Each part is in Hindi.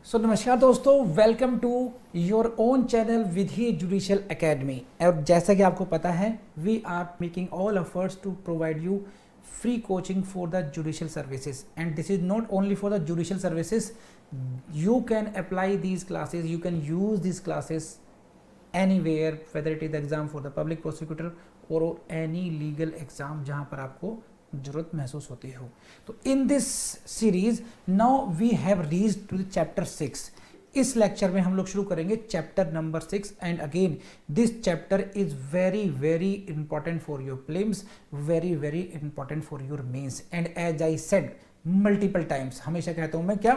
सो नमस्कार दोस्तों, welcome to your own channel Vidhi judicial academy. और जैसा कि आपको पता है, we are making all efforts to provide you free coaching for the judicial services, and this is not only for the judicial services. You can apply these classes, you can use these classes anywhere, whether it is the exam for the public prosecutor or any legal exam जहाँ पर आपको जरूरत महसूस होती हो. तो in this series now we have reached to the chapter 6. इस लेक्चर में हम लोग शुरू करेंगे chapter number 6, and again this chapter is very very important for your prelims, very very important for your mains. And as I said multiple times, हमेशा कहता हूं मैं क्या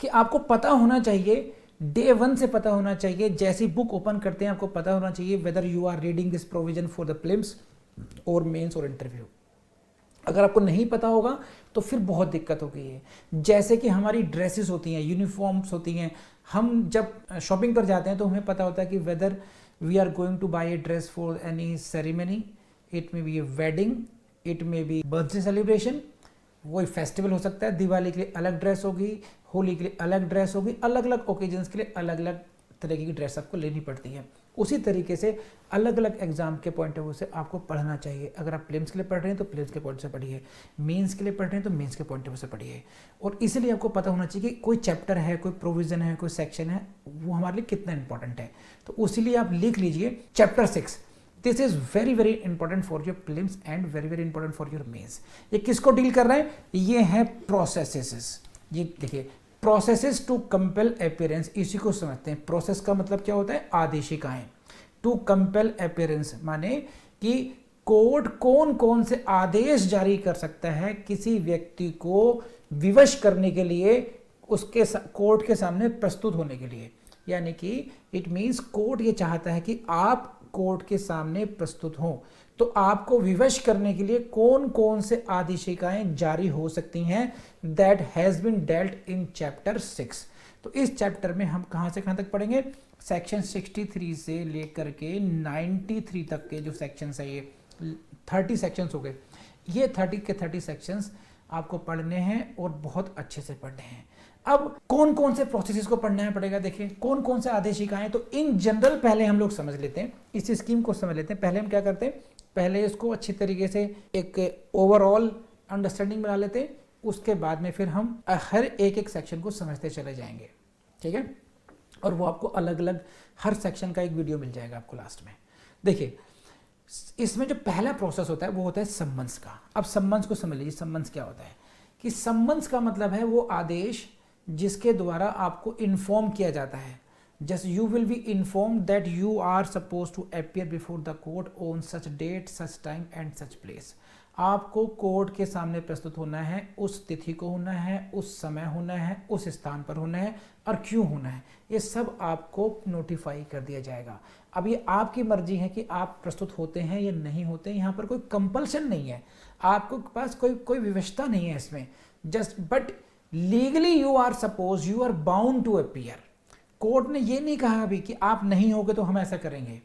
कि आपको पता होना चाहिए, डे 1 से पता होना चाहिए. जैसी बुक ओपन करते हैं आपको पता होना चाहिए whether you are reading this provision for the prelims और मेंस और इंटरव्यू. अगर आपको नहीं पता होगा तो फिर बहुत दिक्कत हो गई है. जैसे कि हमारी ड्रेसेस होती हैं, यूनिफॉर्म्स होती हैं. हम जब शॉपिंग पर जाते हैं तो हमें पता होता है कि whether we are going to buy a dress for any ceremony, it may be a wedding, it may be birthday celebration, वही फेस्टिवल हो सकता है. दिवाली के लिए अलग ड्रेस होगी, होली के लिए अलग ड्रेस होगी, अलग अलग ओकेजन्स के लिए अलग अलग तरीके की ड्रेस आपको लेनी पड़ती है. उसी तरीके से अलग अलग एग्जाम के पॉइंट ऑफ व्यू से आपको पढ़ना चाहिए. अगर आप प्रीलिम्स के लिए पढ़ रहे हैं तो प्रीलिम्स के पॉइंट से पढ़िए, मेंस के लिए पढ़ रहे हैं तो मेंस के पॉइंट ऑफ व्यू से पढ़िए. और इसीलिए आपको पता होना चाहिए कि कोई चैप्टर है, कोई प्रोविजन है, कोई सेक्शन है, वो हमारे लिए कितना इंपॉर्टेंट है. तो उसीलिए आप लिख लीजिए chapter 6. This is very very important for your prelims and very very important for your mains. ये किसको डील कर रहा है? ये है प्रोसेसेस. ये देखिए, प्रोसेसेस टू कंपेल अपीयरेंस, इसी को समझते हैं. प्रोसेस का मतलब क्या होता है? आदेशिकाएं. टू कंपेल अपीयरेंस माने कि कोर्ट कौन कौन से आदेश जारी कर सकता है किसी व्यक्ति को विवश करने के लिए, उसके कोर्ट के सामने प्रस्तुत होने के लिए. यानी कि इट मींस कोर्ट ये चाहता है कि आप कोर्ट के सामने प्रस्तुत हों, तो आपको विवश करने के लिए कौन कौन से आदेशिकाएं जारी हो सकती हैं, that has been dealt in chapter 6. तो इस चैप्टर में हम कहां से कहां तक पढ़ेंगे? सेक्शन 63 से लेकर के 93 तक के जो सेक्शंस है, ये 30 सेक्शंस हो गए. ये 30 के 30 सेक्शंस आपको पढ़ने हैं और बहुत अच्छे से पढ़ने हैं. अब कौन कौन से प्रोसेसेस को पढ़ना पड़ेगा, देखिए कौन कौन से आदेशिकाएं. तो इन जनरल पहले हम लोग समझ लेते हैं, इस स्कीम को समझ लेते हैं. पहले हम क्या करते हैं, पहले इसको अच्छी तरीके से एक ओवरऑल अंडरस्टैंडिंग बना लेते हैं. उसके बाद में फिर हम हर एक सेक्शन को समझते चले जाएंगे, ठीक है. और वो आपको अलग अलग हर सेक्शन का एक वीडियो मिल जाएगा आपको लास्ट में. देखिए, इसमें जो पहला प्रोसेस होता है वो होता है सम्मन्स का. अब सम्मन्स को समझ लीजिए. सम्मन्स क्या होता है कि सम्मन्स का मतलब है वो आदेश जिसके द्वारा आपको इन्फॉर्म किया जाता है. Just you will be inform that you are suppose to appear before the court on such date, such time and such place. आपको कोर्ट के सामने प्रस्तुत होना है, उस तिथि को होना है, उस समय होना है, उस स्थान पर होना है, और क्यों होना है, ये सब आपको नोटिफाई कर दिया जाएगा. अब ये आपकी मर्जी है कि आप प्रस्तुत होते हैं या नहीं होते हैं. यहाँ पर कोई कंपल्शन नहीं है, आपको पास कोई व्यवस्था नहीं है इसमें. Just but legally you are suppose you are bound to appear. Court ने ये नहीं कहा अभी कि आप नहीं होगे तो हम ऐसा करेंगे,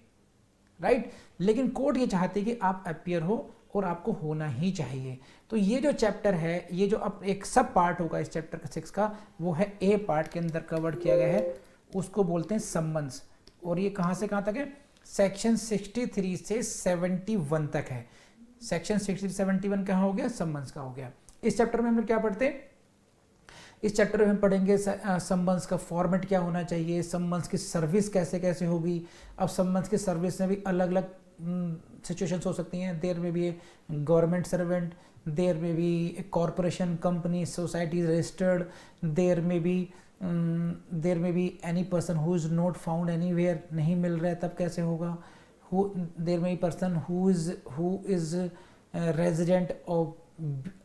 राइट. लेकिन कोर्ट ये चाहती है कि आप अपीयर हो और आपको होना ही चाहिए. तो ये जो चैप्टर है, ये जो अब एक सब पार्ट होगा इस चैप्टर का 6 का, वो है ए पार्ट के अंदर कवर किया गया है, उसको बोलते हैं सम्मन्स. और ये कहाँ से कहाँ तक है? सेक्शन 63 से 71 तक है. सेक्शन 63 71 कहाँ हो गया? सम्मन्स का हो गया. इस चैप्टर में हम लोग क्या पढ़ते हैं? इस चैप्टर में हम पढ़ेंगे सम्मन्स का फॉर्मेट क्या होना चाहिए, सम्मन्स की सर्विस कैसे कैसे होगी. अब सम्मन्स की सर्विस में भी अलग अलग सिचुएशंस हो सकती हैं. देयर में भी गवर्नमेंट सर्वेंट, देयर में भी a corporation, company, society registered, there में भी any person who is not found anywhere, नहीं मिल रहा है तब कैसे होगा. देयर में भी person who is resident of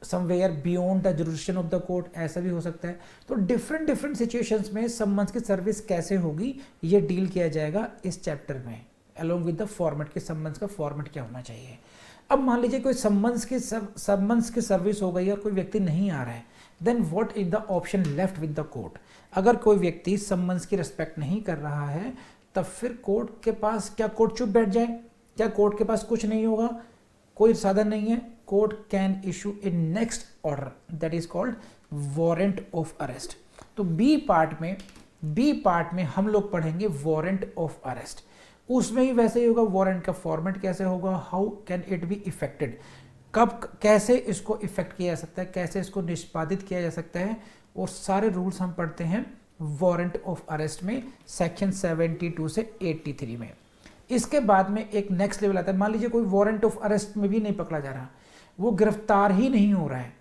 somewhere beyond the jurisdiction of the court, ऐसा भी हो सकता है. तो डिफरेंट सिचुएशंस में सम्मन्स की सर्विस कैसे होगी ये डील किया जाएगा इस चैप्टर में, अलॉन्ग विद द फॉर्मेट के सम्मन्स का फॉर्मेट क्या होना चाहिए. अब मान लीजिए कोई सम्मन्स की सर्विस हो गई और कोई व्यक्ति नहीं आ रहा है, then what is the option left with the court. अगर कोई व्यक्ति सम्मन्स की रिस्पेक्ट नहीं कर रहा है तब फिर कोर्ट के पास क्या कोर्ट चुप बैठ जाए? क्या कोर्ट के पास कुछ नहीं होगा? कोई साधन नहीं है. Court can issue A next order that is called warrant of arrest. तो बी पार्ट में हम लोग पढ़ेंगे वारंट ऑफ अरेस्ट। उसमें भी वैसे ही होगा, वारंट का फॉर्मेट कैसे होगा, how can it be affected, कब कैसे इसको इफेक्ट किया जा सकता है, कैसे इसको निष्पादित किया जा सकता है, और सारे रूल्स हम पढ़ते हैं वारंट ऑफ अरेस्ट में सेक्शन 72 से 83 में। इसके बाद में एक नेक्स्ट लेवल आता है, मान लीजिए कोई वारंट ऑफ अरेस्ट में भी नहीं पकड़ा जा रहा, वो गिरफ्तार ही नहीं हो रहा है,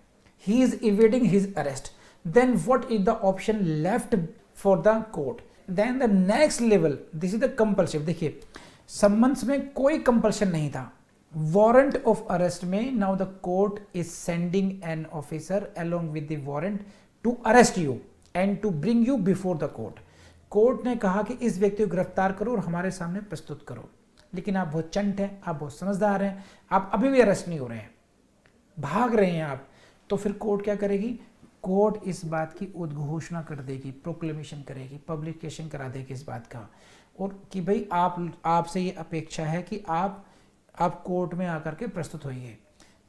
he is evading his arrest, then what is the option left for the court, then the next level, this is the compulsive. देखिए सम्मन्स में कोई कंपल्शन नहीं था, वारंट ऑफ अरेस्ट में now the court is sending an officer along with the warrant to arrest you and to bring you before the court. Court ने कहा कि इस व्यक्ति को गिरफ्तार करो और हमारे सामने प्रस्तुत करो, लेकिन आप बहुत चंट हैं, आप बहुत समझदार हैं, आप अभी भी अरेस्ट नहीं हो रहे हैं, भाग रहे हैं आप, तो फिर कोर्ट क्या करेगी, कोर्ट इस बात की उद्घोषणा कर देगी, प्रोक्लेमेशन करेगी, पब्लिकेशन करा देगी इस बात का, और कि भाई आपसे ये अपेक्षा है कि आप कोर्ट में आकर के प्रस्तुत होइए।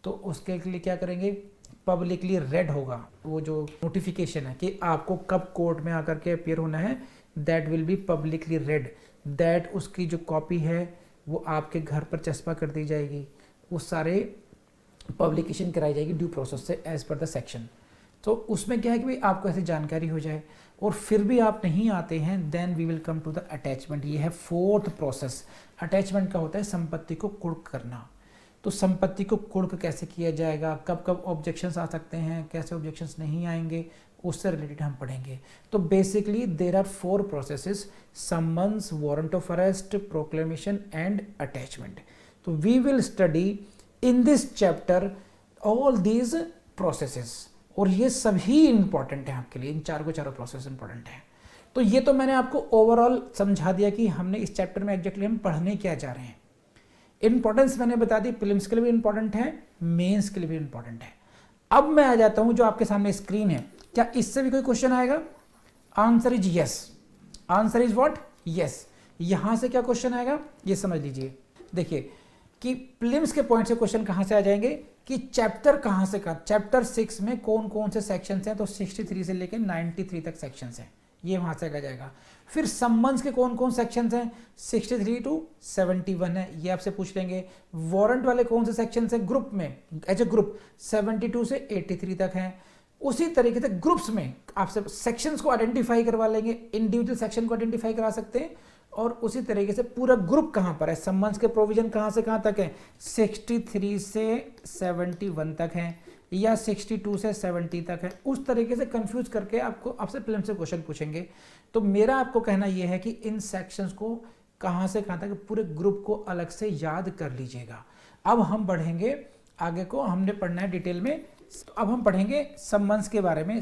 तो उसके लिए क्या करेंगे, पब्लिकली रेड होगा वो जो नोटिफिकेशन है कि आपको कब कोर्ट में आकर के अपीयर होना है, that will B publicly red, that उसकी जो कॉपी है वो आपके घर पर चस्पा कर दी जाएगी, वो सारे पब्लिकेशन कराई जाएगी ड्यू प्रोसेस से एज पर द सेक्शन। तो उसमें क्या है कि भाई आपको ऐसी जानकारी हो जाए, और फिर भी आप नहीं आते हैं, then we will come to the attachment. ये है फोर्थ प्रोसेस। अटैचमेंट का होता है संपत्ति को कुर्क करना। तो संपत्ति को कुर्क कैसे किया जाएगा, कब कब ऑब्जेक्शंस आ सकते हैं, कैसे ऑब्जेक्शंस नहीं आएंगे, उससे रिलेटेड हम पढ़ेंगे। तो basically there are 4 processes, summons, warrant of arrest, proclamation and attachment. तो we will study in this chapter all these processes, और ये सभी इंपॉर्टेंट है आपके लिए, इन चारों प्रोसेस इंपॉर्टेंट है। तो ये तो मैंने आपको ओवरऑल समझा दिया कि हमने इस चैप्टर में एग्जैक्टली हम पढ़ने क्या जा रहे हैं। इंपॉर्टेंस मैंने बता दी, प्रीलिम्स के लिए भी इंपॉर्टेंट है, मेंस के लिए भी इंपॉर्टेंट है। अब मैं आ जाता हूं जो आपके सामने स्क्रीन है, क्या इससे भी कोई क्वेश्चन आएगा? Answer is yes. Answer is what? Yes. यहां से क्या क्वेश्चन आएगा ये समझ लीजिए। देखिए कि प्रीलिम्स के पॉइंट से क्वेश्चन कहां से आ जाएंगे कि चैप्टर कहां से का, चैप्टर 6 में कौन कौन से सेक्शंस हैं, तो 63 से लेकर 93 तक सेक्शंस हैं, ये वहां से आ जाएगा। फिर सम्मन्स के कौन कौन सेक्शंस हैं, 63 टू 71 है, ये आपसे पूछ लेंगे। वारंट वाले कौन से सेक्शंस हैं ग्रुप में, एज ए ग्रुप 72 से 83 तक हैं। उसी तरीके से ग्रुप्स में आपसे सेक्शंस को आइडेंटिफाई करवा लेंगे, इंडिविजुअल सेक्शन को आइडेंटिफाई करा सकते हैं, और उसी तरीके से पूरा ग्रुप कहां पर है, सम्मन्स के प्रोविजन कहां से कहां तक है, 63 से 71 तक है, या 62 से 70 तक है। उस तरीके से कंफ्यूज करके आपसे प्रीलिम्स से क्वेश्चन पूछेंगे। तो मेरा आपको कहना यह है कि इन सेक्शंस को कहां से कहां तक पूरे ग्रुप को अलग से याद कर लीजिएगा। अब हम बढ़ेंगे आगे को, हमने पढ़ना है डिटेल में। तो अब हम पढ़ेंगे सम्मन्स के बारे में,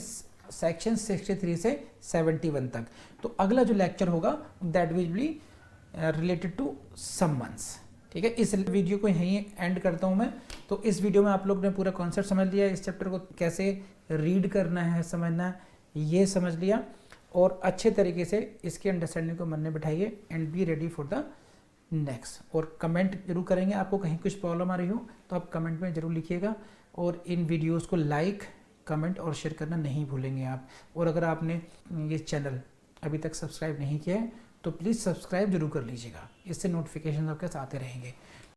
सेक्शन 63 से 71 तक। तो अगला जो लेक्चर होगा that will be related to summons. ठीक है, इस वीडियो को यहीं एंड करता हूं मैं। तो इस वीडियो में आप लोग ने पूरा कॉन्सेप्ट समझ लिया, इस चैप्टर को कैसे रीड करना है, समझना है, ये समझ लिया, और अच्छे तरीके से इसकी अंडरस्टैंडिंग को मन में बिठाइए and be ready for the next. और कमेंट जरूर करेंगे, आपको कहीं कुछ प्रॉब्लम आ रही हो तो आप कमेंट में जरूर लिखिएगा, और इन वीडियोज़ को लाइक, कमेंट और शेयर करना नहीं भूलेंगे आप। और अगर आपने ये चैनल अभी तक सब्सक्राइब नहीं किया है तो प्लीज़ सब्सक्राइब जरूर कर लीजिएगा, इससे नोटिफिकेशन आपके साथ आते रहेंगे।